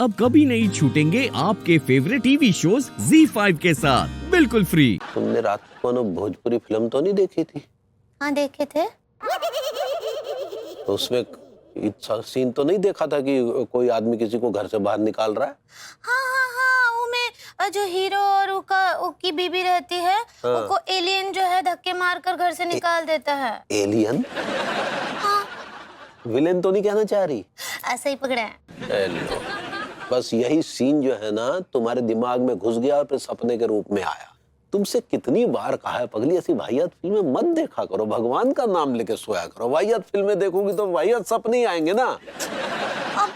अब कभी नहीं छूटेंगे आपके फेवरेट टीवी शोज ZEE5 के साथ बिल्कुल फ्री। तुमने रात को ना भोजपुरी फिल्म तो नहीं देखी थी? हाँ देखे थे। तो उसमें सीन तो नहीं देखा था कि कोई आदमी किसी को घर से बाहर निकाल रहा है? हाँ हाँ हाँ, वो में जो हीरो और उसकी बीबी रहती है, हाँ। उसको एलियन जो है धक्के मार कर घर से निकाल देता है। एलियन? हाँ। विलेन तो नहीं कहना चाह रही? ऐसे ही पकड़े हैं। हेलो, बस यही सीन जो है ना तुम्हारे दिमाग में घुस गया और फिर सपने के रूप में आया। तुमसे कितनी बार कहा है पगली, ऐसी वाहियात फिल्में मत देखा करो, भगवान का नाम लेके सोया करो। वाहियात फिल्में देखोगी तो वाहियात सपने ही आएंगे ना। अब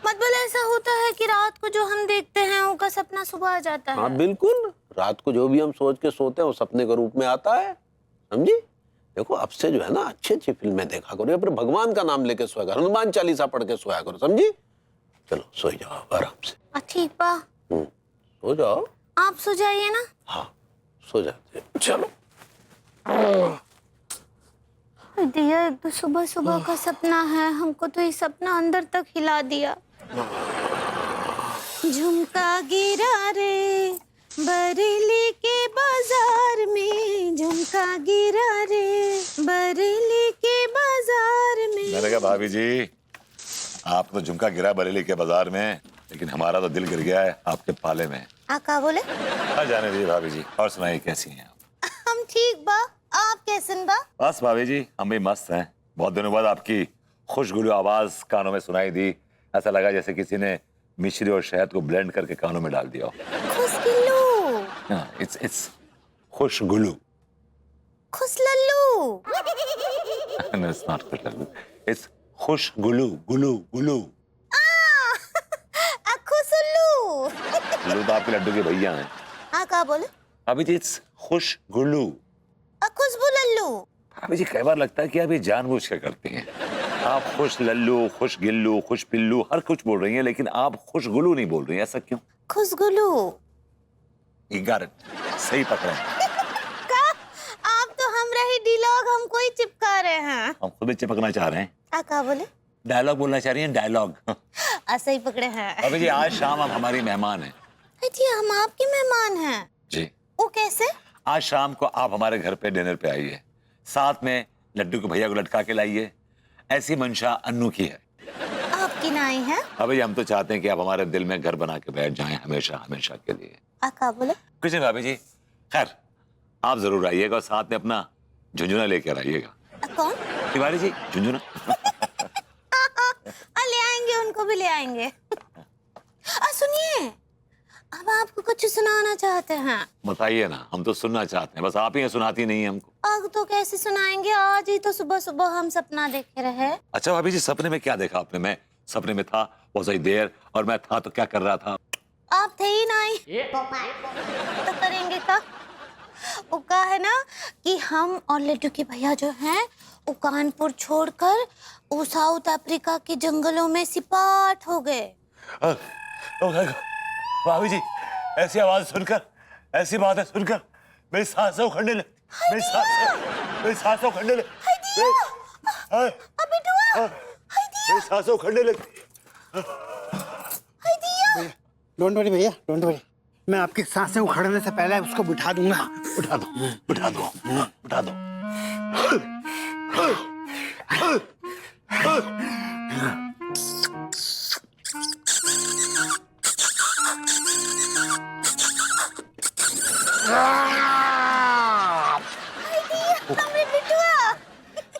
मतलब ऐसा होता है कि रात को जो हम देखते हैं उसका सपना सुबह आ जाता है। हाँ बिल्कुल, रात को जो भी हम सोच के सोते हैं वो सपने के रूप में आता है, समझी? देखो अब से जो है ना अच्छी अच्छी फिल्में देखा करो, या फिर भगवान का नाम लेके सोया करो, हनुमान चालीसा पढ़ के सोया करो, समझी? चलो सो जाओ आराम से। ठीक बा। सो जाओ। आप सो जाइए ना। हाँ सो जाते हैं। चलो। दिया, एक तो सुबह सुबह का सपना है, हमको तो ये सपना अंदर तक हिला दिया। झुमका गिरा रे बरेली के बाजार में, झुमका गिरा रे बरेली के बाजार में। मैंने कहा भाभी जी, आप तो झुमका गिरा बरेली के बाजार में, लेकिन हमारा तो दिल गिर गया है आपके पाले में। क्या बोले? जाने दीजिए भाभी जी, और सुनाइए कैसी हैं आप? हम ठीक बा, आप कैसन बा? बस भाभी जी हम भी मस्त हैं। बहुत दिनों बाद आपकी खुशगुलू आवाज कानों में सुनाई दी, ऐसा लगा जैसे किसी ने मिश्री और शहद को ब्लेंड करके कानों में डाल दिया हो। खुशगिल्लू। इट्स खुशगुलू। खुशलल्लू। No, it's not खुशगुलू, it's खुशगुलू, गुलू गुलू। खुशुल्लू। गुलू तो आपके लड्डू के भैया हैं। हाँ क्या बोले? भाभी जी इट्स खुशगुलू। खुशबू लल्लू। भाभी जी कई बार लगता है कि आप ये जानबूझ के करती हैं। आप खुश लल्लू, खुश गिल्लू, खुश पिल्लू हर कुछ बोल रही हैं, लेकिन आप खुशगुलू नहीं बोल रही हैं, ऐसा क्यों? खुशगुलू। You got it. सही पकड़े हैं। का? आप तो हमरा ही डिलॉग हमको ही चिपका रहे हैं। हम खुद भी चिपकना चाह रहे हैं। क्या बोले? डायलॉग बोलना चाह रही हैं, डायलॉग। ऐसे ही पकड़े हैं। भाभी जी आज शाम आप हमारी मेहमान हैं। जी हम आपके मेहमान हैं। जी। वो कैसे? आज शाम को आप हमारे घर पे डिनर पे आइए, साथ में लड्डू के भैया को लटका के लाइए। ऐसी मंशा अन्नू की है। आपकी नाई है? भाभी हम तो चाहते हैं कि आप हमारे दिल में घर बना के बैठ जाएं हमेशा हमेशा के लिए। क्या बोले? कुछ नहीं भाभी जी, खैर आप जरूर आइएगा और साथ में अपना झुंझुना लेकर आइएगा। कौन? तिवारी जी, झुंझुना। ले आएंगे, उनको भी ले आएंगे। सुनिए, अब आपको कुछ सुनाना चाहते हैं। बताइए ना, हम तो सुनना चाहते हैं, बस आप ही सुनाती नहीं है हमको। अब तो कैसे सुनाएंगे, आज ही तो सुबह सुबह हम सपना देखे रहे। अच्छा भाभी जी, सपने में क्या देखा आपने? मैं सपने में था बहुत देर, और मैं था तो क्या कर रहा था? आप थे ही नहीं तो करेंगे क्या? वो कहा है ना कि हम और लड्डू के भैया जो हैं वो कानपुर छोड़कर वो साउथ अफ्रीका के जंगलों में सिपाट हो गए। भाभी जी ऐसी आवाज सुनकर, ऐसी बातें सुनकर मेरी सांसें उखड़ने लगती, मेरी सांसें उखड़ने लगती, मेरी सांसें उखड़ने लगती। डोंट वरी भैया, डोंट वरी, मैं आपकी सांसें उखड़ने से पहले उसको बिठा दूंगा। उठा दो, उठा दो, उठा दो।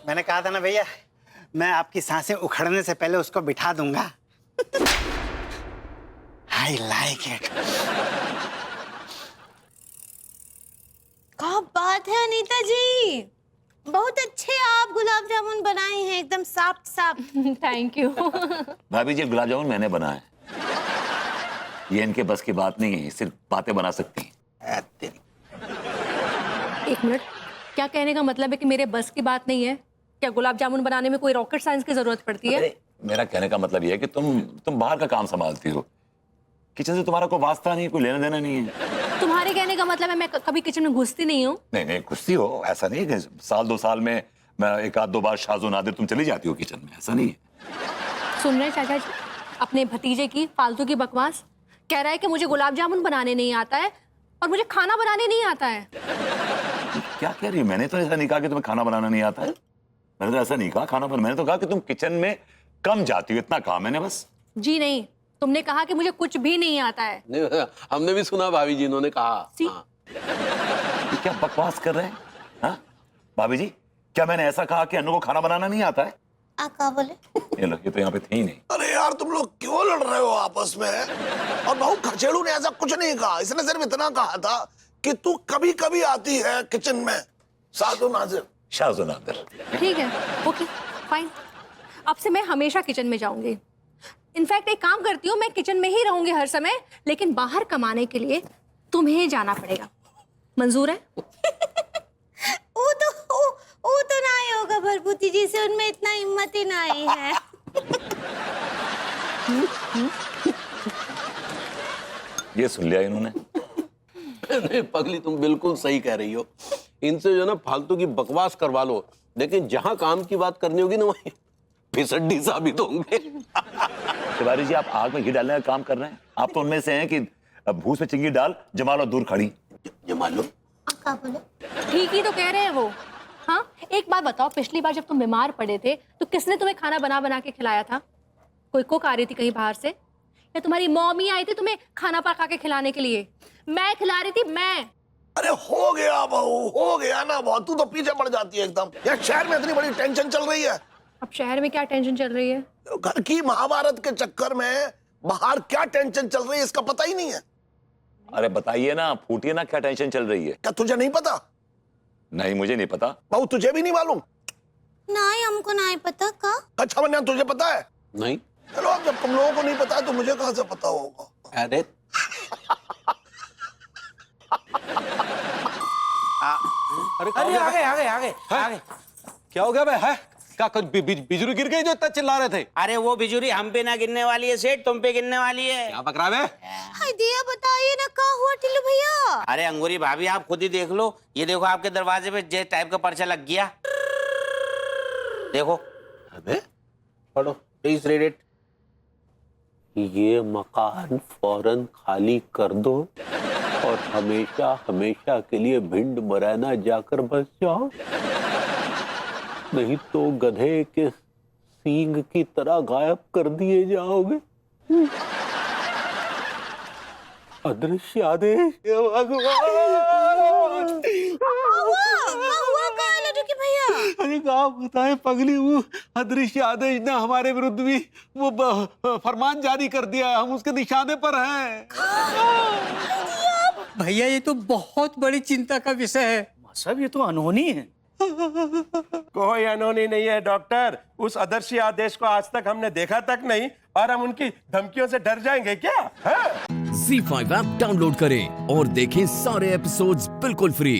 मैंने कहा था ना भैया, मैं आपकी सांसें उखड़ने से पहले उसको बिठा दूंगा। I like it. क्या बात है अनीता जी, बहुत अच्छे आप गुलाब जामुन बनाए हैं, एकदम साफ साफ। Thank you. भाभी जी गुलाब जामुन मैंने बनाया है, ये इनके बस की बात नहीं है, सिर्फ बातें बना सकती हैं। एक मिनट, क्या कहने का मतलब है कि मेरे बस की बात नहीं है? क्या गुलाब जामुन बनाने में कोई रॉकेट साइंस की जरूरत पड़ती है? मेरा कहने का मतलब ये है कि तुम बाहर का काम संभालती हो, किचन से तुम्हारा कोई वास्ता नहीं, कोई लेना देना नहीं है। तुम्हारे कहने का मतलब है मैं कभी किचन में घुसती नहीं हूँ? नहीं नहीं घुसती हो, ऐसा नहीं है कि साल 2 साल में मैं एक आध 2 बार शाज़ो नादिर तुम चली जाती हो किचन में, ऐसा नहीं है। सुन रहे हैं चाचा जी, अपने भतीजे की फालतू की बकवास। कह रहा है कि मुझे गुलाब जामुन बनाने नहीं आता है और मुझे खाना बनाने नहीं आता है। क्या कह रही है? मैंने तो ऐसा नहीं कहा कि तुम्हें खाना बनाना नहीं आता है। मैंने तो ऐसा नहीं कहा खाना बनाना। मैंने तो कहा कि तुम किचन में कम जाती हो, इतना कहा मैंने बस। जी नहीं, तुमने कहा कि मुझे कुछ भी नहीं आता है। नहीं, हमने भी सुना भाभी जी, इन्होंने कहा। हाँ। ये क्या बकवास कर रहे हैं? हाँ? भाभी जी, क्या मैंने ऐसा कहा कि अनु को खाना बनाना नहीं आता है? आप क्या बोले? ये लो, ये तो यहाँ पे थे ही नहीं। अरे यार तुम लोग क्यों लड़ रहे हो आपस में? और बहू खचेड़ू ने ऐसा कुछ नहीं कहा, इसने सिर्फ इतना कहा था कि तू कभी कभी आती है किचन में। साधु नाजिर, शाज़ो नादिर। ठीक है, ओके फाइन। अब से मैं हमेशा किचन में जाऊंगी। इनफैक्ट एक काम करती हूँ, मैं किचन में ही रहूंगी हर समय, लेकिन बाहर कमाने के लिए तुम्हें जाना पड़ेगा। मंजूर है? वो तो ना ही होगा भरभूति जी से, उनमें इतना हिम्मत ही ना ही है। ये सुन लिया इन्होंने। नहीं पगली, तुम बिल्कुल सही कह रही हो। इनसे जो ना फालतू की बकवास करवा लो, लेकिन जहां काम की बात करनी होगी ना वहीं फिसड्डी साबित होंगे। तिवारी जी, आप आग में घी डालने का काम कर रहे हैं। आप तो उनमें से हैं कि भूस में चिंगी डाल, जमा लो दूर खड़ी। ये मान लो। आप क्या बोले? ठीक ही तो कह रहे हैं वो। हाँ, एक बात बताओ, पिछली बार जब तुम बीमार पड़े थे तो किसने तुम्हें खाना बना बना के खिलाया था? कोई कुक आ रही थी कहीं बाहर से, या तुम्हारी मॉमी आई थी तुम्हें खाना पका के खिलाने के लिए? मैं खिला रही थी, मैं। अरे हो गया बहू, हो गया ना बहुत। तू तो पीछे पड़ जाती है एकदम। यार शहर में इतनी बड़ी टेंशन चल रही है। अब शहर में क्या टेंशन चल रही है? घर की महाभारत के चक्कर में बाहर क्या टेंशन चल रही है इसका पता ही नहीं है। अरे बताइए ना, फूटिए ना, क्या टेंशन चल रही है? क्या तुझे नहीं पता? नहीं, मुझे नहीं पता। बहू तुझे भी नहीं मालूम? ना ही हमको ना ही पता का। अच्छा मन्या, तुझे पता है? नहीं। चलो अब जब तुम लोगों को नहीं पता है तो मुझे कहां से पता होगा? अरे अरे आगे क्या हो गया बे? है क्या कुछ बिजली गिर गई जो इतना चिल्ला रहे थे? अरे वो बिजुरी हम पे ना गिरने वाली है सेठ, तुम पे गिरने वाली है। क्या बकरा बे? हाय दिया, बताइए ना क्या हुआ टिल्लू भैया? अरे अंगूरी भाभी, आप खुद ही देख लो। ये देखो आपके दरवाजे पे जे टाइप का पर्चा लग गया, देखो। अबे पढ़ो, प्लीज रीड इट। ये मकान फौरन खाली कर दो और हमेशा हमेशा के लिए भिंड मुरैना जाकर बस जाओ, नहीं तो गधे के सींग की तरह गायब कर दिए जाओगे। अदृश्य आदेश। अरे क्या बताए पगली, वो अदृश्य आदेश ने हमारे विरुद्ध भी वो फरमान जारी कर दिया है। हम उसके निशाने पर हैं। भैया ये तो बहुत बड़ी चिंता का विषय है। साहब ये तो अनहोनी है। कोई अनहोनी नहीं है डॉक्टर। उस अदर्शी आदेश को आज तक हमने देखा तक नहीं, और हम उनकी धमकियों से डर जाएंगे क्या? ZEE5 ऐप डाउनलोड करें और देखें सारे एपिसोड्स बिल्कुल फ्री।